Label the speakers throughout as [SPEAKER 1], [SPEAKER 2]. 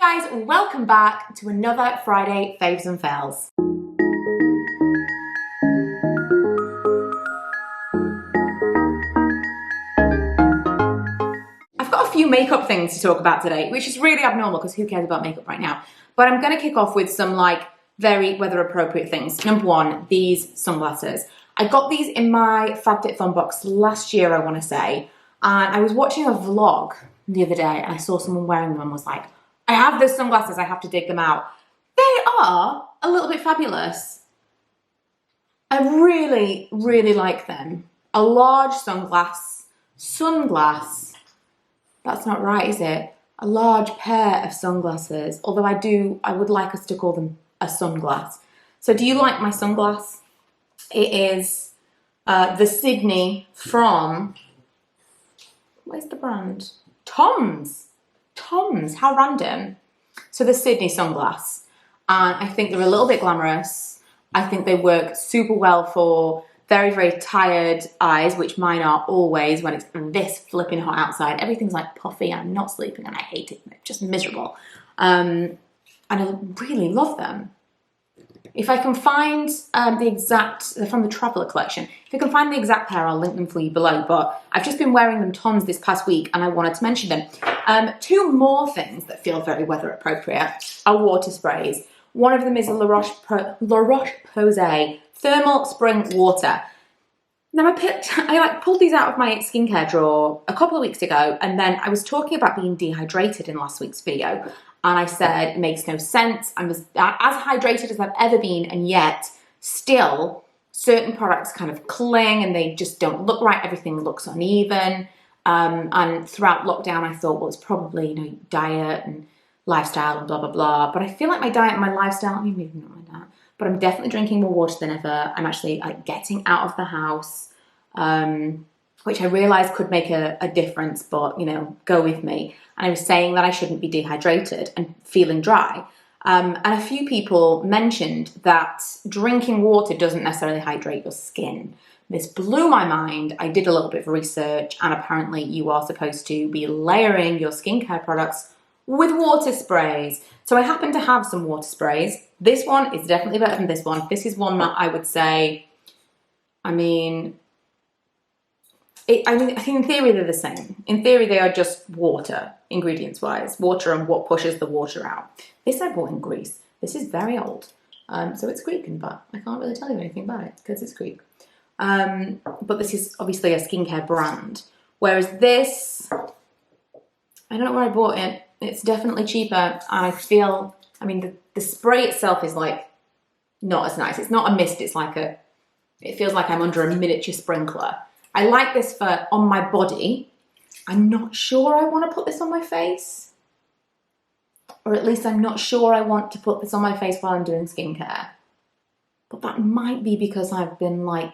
[SPEAKER 1] Guys, welcome back to another Friday Faves and Fails. I've got a few makeup things to talk about today, which is really abnormal because who cares about makeup right now? But I'm going to kick off with some very weather appropriate things. Number one, these sunglasses. I got these in my FabFitFun box last year, I want to say, and I was watching a vlog the other day and I saw someone wearing them and was like, I have those sunglasses, I have to dig them out. They are a little bit fabulous. I really, really like them. A large sunglass, that's not right, is it? A large pair of sunglasses, although I would like us to call them a sunglass. So do you like my sunglass? It is the Sydney from, where's the brand? Tom's, how random. So the Sydney sunglass, and I think they're a little bit glamorous. I think they work super well for very, very tired eyes, which mine are always when it's this flipping hot outside. Everything's like puffy, I'm not sleeping and I hate it, it's just miserable. And I really love them. If I can find they're from the Traveller collection. If I can find the exact pair, I'll link them for you below. But I've just been wearing them tons this past week and I wanted to mention them. Two more things that feel very weather appropriate are water sprays. One of them is a La Roche Posay Thermal Spring Water. Now I pulled these out of my skincare drawer a couple of weeks ago, and then I was talking about being dehydrated in last week's video. And I said, it makes no sense. I'm as hydrated as I've ever been, and yet still certain products kind of cling and they just don't look right. Everything looks uneven. And throughout lockdown, I thought, well, it's probably, diet and lifestyle and blah, blah, blah. But I feel like my diet and my lifestyle, maybe not my diet, but I'm definitely drinking more water than ever. I'm actually getting out of the house, which I realized could make a difference, but, go with me. And I was saying that I shouldn't be dehydrated and feeling dry. And a few people mentioned that drinking water doesn't necessarily hydrate your skin. This blew my mind. I did a little bit of research, and apparently you are supposed to be layering your skincare products with water sprays. So I happen to have some water sprays. This one is definitely better than this one. This is one that I would say, I think in theory they're the same. In theory they are just water, ingredients-wise. Water and what pushes the water out. This I bought in Greece. This is very old. So it's Greek, but I can't really tell you anything about it because it's Greek. But this is obviously a skincare brand. Whereas this, I don't know where I bought it. It's definitely cheaper. And I feel, the spray itself is not as nice. It's not a mist. It's it feels like I'm under a miniature sprinkler. I like this for on my body. I'm not sure I want to put this on my face. Or at least I'm not sure I want to put this on my face while I'm doing skincare. But that might be because I've been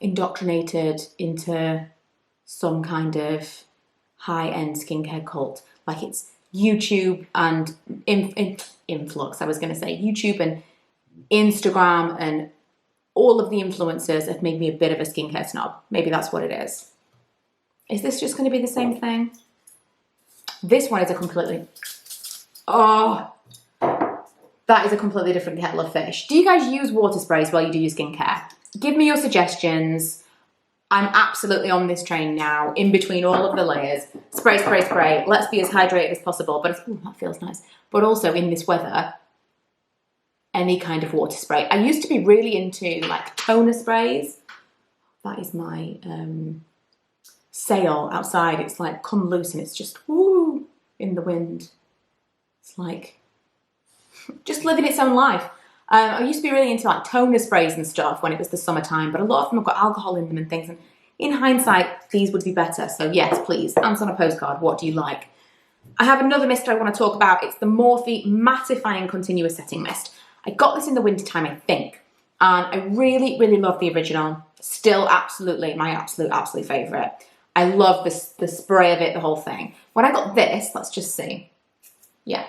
[SPEAKER 1] indoctrinated into some kind of high-end skincare cult. It's YouTube and influx, I was going to say. YouTube and Instagram and all of the influencers have made me a bit of a skincare snob. Maybe that's what it is. Is this just going to be the same thing? This one is that is a completely different kettle of fish. Do you guys use water sprays while you do your skincare? Give me your suggestions. I'm absolutely on this train now, in between all of the layers. Spray, spray, spray. Let's be as hydrated as possible. But that feels nice. But also in this weather, any kind of water spray. I used to be really into toner sprays. That is my sail outside. It's come loose and it's just woo in the wind. It's just living its own life. I used to be really into toner sprays and stuff when it was the summertime, but a lot of them have got alcohol in them and things. And in hindsight, these would be better. So yes, please, answer on a postcard. What do you like? I have another mist I want to talk about. It's the Morphe Mattifying Continuous Setting Mist. I got this in the wintertime, I think. And I really, really love the original. Still absolutely my absolute favourite. I love the spray of it, the whole thing. When I got this, let's just see. Yeah.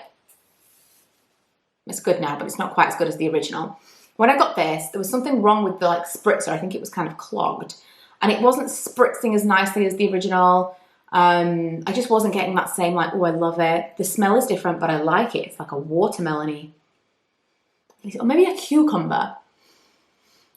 [SPEAKER 1] It's good now, but it's not quite as good as the original. When I got this, there was something wrong with the spritzer. I think it was kind of clogged. And it wasn't spritzing as nicely as the original. I just wasn't getting that same like, oh, I love it. The smell is different, but I like it. It's like a watermelon-y, or maybe a cucumber.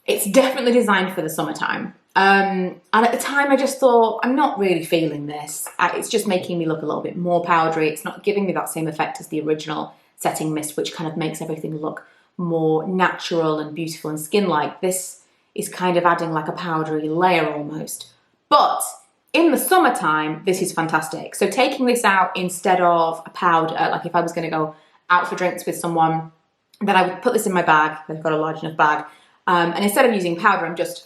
[SPEAKER 1] It's definitely designed for the summertime. And at the time I just thought, I'm not really feeling this. It's just making me look a little bit more powdery. It's not giving me that same effect as the original setting mist, which kind of makes everything look more natural and beautiful and skin-like. This is kind of adding like a powdery layer almost. But in the summertime, this is fantastic. So taking this out instead of a powder, like if I was going to go out for drinks with someone, then I would put this in my bag. I've got a large enough bag. And instead of using powder, I'm just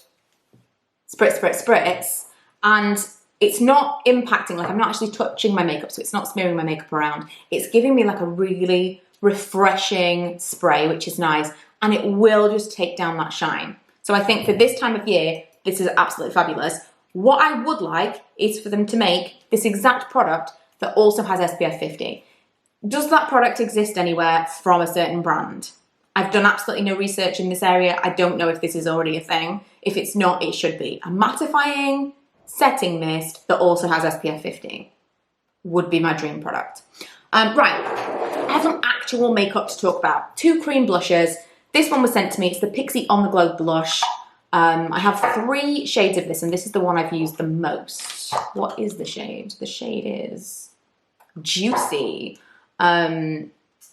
[SPEAKER 1] spritz, and it's not impacting, like I'm not actually touching my makeup, so it's not smearing my makeup around. It's giving me like a really refreshing spray, which is nice, and it will just take down that shine. So I think for this time of year, this is absolutely fabulous. What I would like is for them to make this exact product that also has SPF 50. Does that product exist anywhere from a certain brand? I've done absolutely no research in this area. I don't know if this is already a thing. If it's not, it should be. A mattifying setting mist that also has SPF 50 would be my dream product. Right, I have some actual makeup to talk about. 2 cream blushes. This one was sent to me. It's the Pixi On The Glow blush. I have 3 shades of this, and this is the one I've used the most. What is the shade? The shade is Juicy.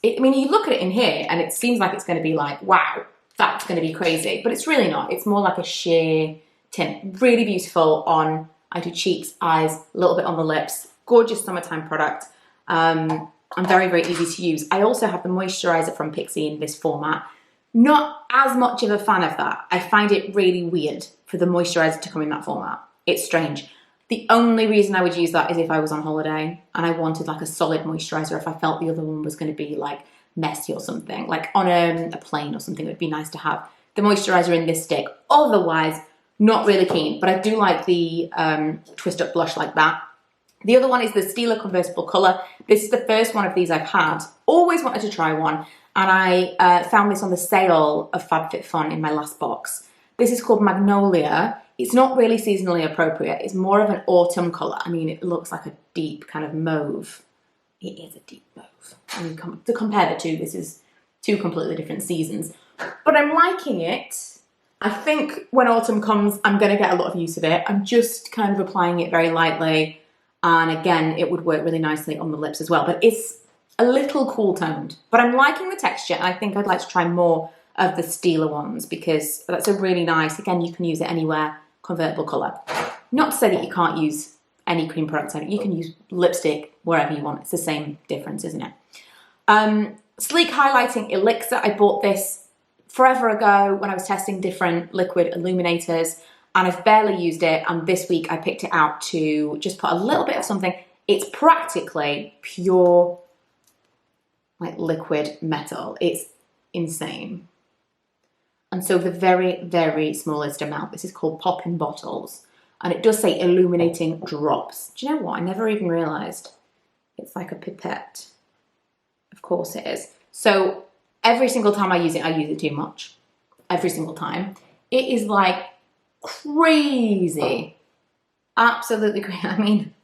[SPEAKER 1] I mean, you look at it in here and it seems like it's going to be like, wow, that's going to be crazy. But it's really not. It's more like a sheer tint. Really beautiful on, I do cheeks, eyes, a little bit on the lips. Gorgeous summertime product. And very, very easy to use. I also have the moisturizer from Pixi in this format. Not as much of a fan of that. I find it really weird for the moisturizer to come in that format. It's strange. The only reason I would use that is if I was on holiday and I wanted like a solid moisturizer, if I felt the other one was going to be like messy or something, like on a plane or something, it would be nice to have the moisturizer in this stick. Otherwise, not really keen, but I do like the twist up blush like that. The other one is the Stila Convertible Colour. This is the first one of these I've had. Always wanted to try one, and I found this on the sale of FabFitFun in my last box. This is called Magnolia. It's not really seasonally appropriate. It's more of an autumn colour. I mean, it looks like a deep kind of mauve. It is a deep mauve. I mean, to compare the two, this is 2 completely different seasons. But I'm liking it. I think when autumn comes, I'm going to get a lot of use of it. I'm just kind of applying it very lightly. And again, it would work really nicely on the lips as well. But it's a little cool toned. But I'm liking the texture, and I think I'd like to try more of the Stila ones because that's a really nice, again, you can use it anywhere, convertible colour. Not to say that you can't use any cream products on it. You can use lipstick wherever you want. It's the same difference, isn't it? Sleek Highlighting Elixir. I bought this forever ago when I was testing different liquid illuminators, and I've barely used it, and this week I picked it out to just put a little bit of something. It's practically pure like liquid metal. It's insane. And so the very, very smallest amount, this is called Poppin bottles, and it does say illuminating drops. Do you know what? I never even realised it's like a pipette. Of course it is. So every single time I use it too much. Every single time. It is like crazy. Absolutely crazy. I mean,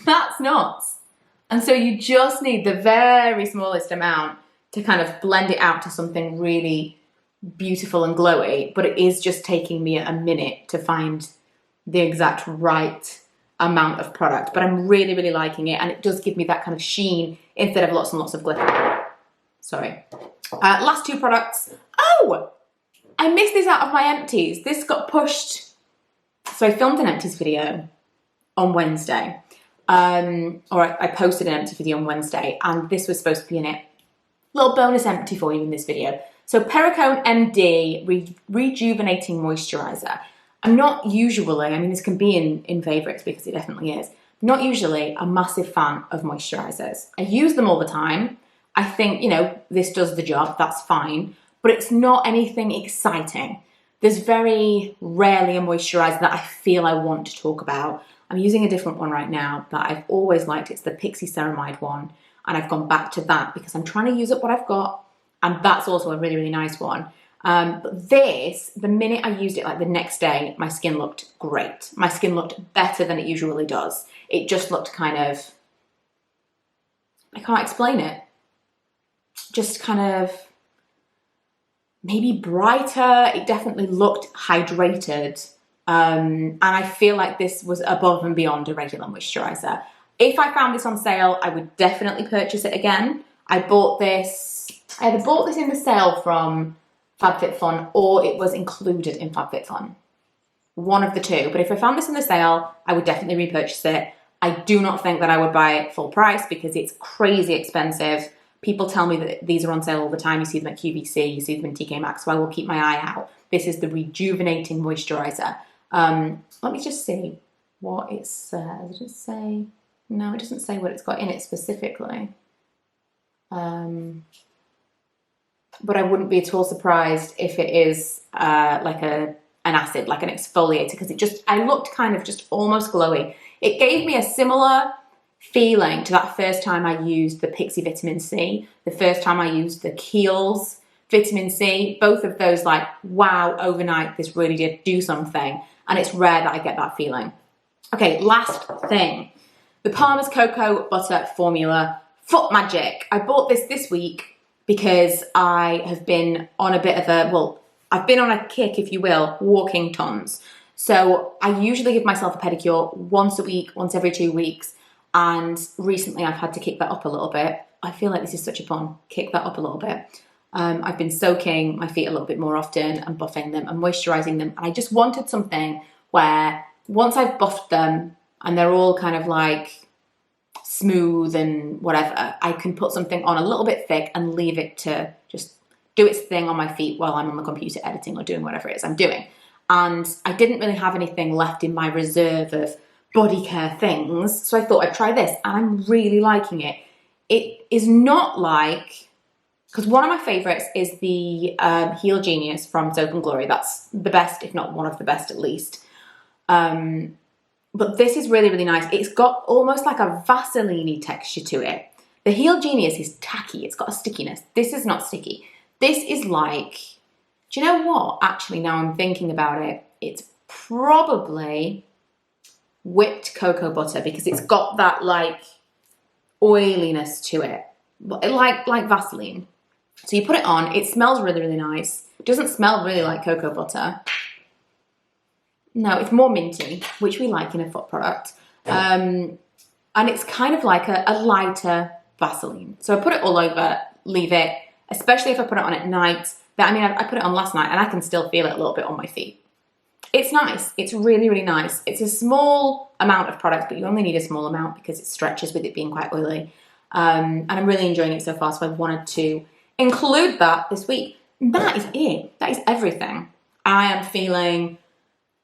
[SPEAKER 1] that's nuts. And so you just need the very smallest amount to kind of blend it out to something really beautiful and glowy, but it is just taking me a minute to find the exact right amount of product. But I'm really, really liking it, and it does give me that kind of sheen instead of lots and lots of glitter. Sorry. Last 2 products. Oh! I missed this out of my empties. This got pushed. So I filmed an empties video on Wednesday. Or I posted an empty video on Wednesday, and this was supposed to be in it. Little bonus empty for you in this video. So Perricone MD Rejuvenating Moisturiser. I'm not usually, I mean this can be in favourites because it definitely is, not usually a massive fan of moisturisers. I use them all the time. I think, you know, this does the job, that's fine, but it's not anything exciting. There's very rarely a moisturiser that I feel I want to talk about. I'm using a different one right now that I've always liked. It's the Pixi Ceramide one, and I've gone back to that because I'm trying to use up what I've got. And that's also a really, really nice one. But this, the minute I used it, like the next day, my skin looked great. My skin looked better than it usually does. It just looked kind of, I can't explain it. Just kind of maybe brighter. It definitely looked hydrated. And I feel like this was above and beyond a regular moisturiser. If I found this on sale, I would definitely purchase it again. I either bought this in the sale from FabFitFun or it was included in FabFitFun. One of the two. But if I found this in the sale, I would definitely repurchase it. I do not think that I would buy it full price because it's crazy expensive. People tell me that these are on sale all the time. You see them at QVC, you see them in TK Maxx, so I will keep my eye out. This is the Rejuvenating Moisturiser. Let me just see what it says. Does it say? No, it doesn't say what it's got in it specifically. But I wouldn't be at all surprised if it is like an acid, like an exfoliator, because I looked kind of just almost glowy. It gave me a similar feeling to that first time I used the Pixi Vitamin C, the first time I used the Kiehl's Vitamin C. Both of those, like, wow, overnight, this really did do something. And it's rare that I get that feeling. Okay, last thing. The Palmer's Cocoa Butter Formula Foot Magic. I bought this week because I have been on a bit of I've been on a kick, if you will, walking tons. So I usually give myself a pedicure once a week, once every 2 weeks. And recently I've had to kick that up a little bit. I feel like this is such a pun, kick that up a little bit. I've been soaking my feet a little bit more often and buffing them and moisturising them. And I just wanted something where once I've buffed them and they're all kind of like smooth and whatever, I can put something on a little bit thick and leave it to just do its thing on my feet while I'm on the computer editing or doing whatever it is I'm doing. And I didn't really have anything left in my reserve of body care things, so I thought I'd try this, and I'm really liking it. It is not like, because one of my favourites is the Heal Genius from Soap and Glory. That's the best, if not one of the best at least. But this is really, really nice. It's got almost like a Vaseline-y texture to it. The Heal Genius is tacky. It's got a stickiness. This is not sticky. This is like, do you know what? Actually, now I'm thinking about it, it's probably whipped cocoa butter, because it's got that like oiliness to it, like Vaseline. So you put it on, it smells really, really nice. It doesn't smell really like cocoa butter. No, it's more minty, which we like in a foot product. And it's kind of like a lighter Vaseline. So I put it all over, leave it, especially if I put it on at night. I put it on last night and I can still feel it a little bit on my feet. It's nice. It's really, really nice. It's a small amount of product, but you only need a small amount because it stretches with it being quite oily. And I'm really enjoying it so far, so I wanted to include that this week. And that is it. That is everything. I am feeling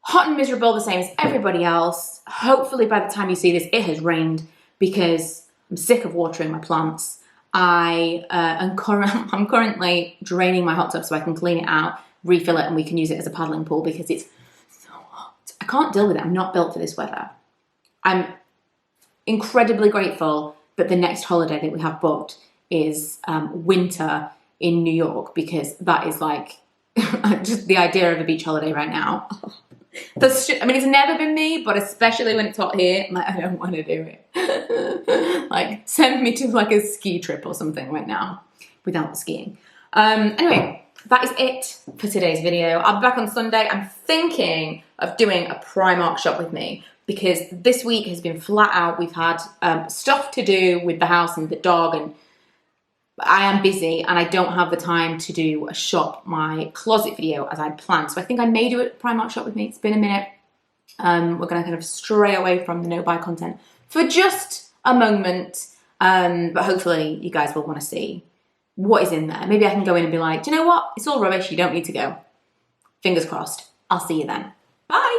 [SPEAKER 1] hot and miserable, the same as everybody else. Hopefully by the time you see this, it has rained, because I'm sick of watering my plants. I'm currently draining my hot tub so I can clean it out, refill it, and we can use it as a paddling pool because it's so hot. I can't deal with it. I'm not built for this weather. I'm incredibly grateful that the next holiday that we have booked is winter in New York, because that is like just the idea of a beach holiday right now. It's never been me, but especially when it's hot here, I'm like, I don't want to do it. Like, send me to like a ski trip or something right now without skiing. Anyway, that is it for today's video. I'll be back on Sunday. I'm thinking of doing a Primark shop with me, because this week has been flat out. We've had stuff to do with the house and the dog, and I am busy and I don't have the time to do a shop my closet video as I'd planned. So I think I may do a Primark shop with me. It's been a minute. We're going to kind of stray away from the no buy content for just a moment. But hopefully you guys will want to see what is in there. Maybe I can go in and be like, do you know what? It's all rubbish. You don't need to go. Fingers crossed. I'll see you then. Bye.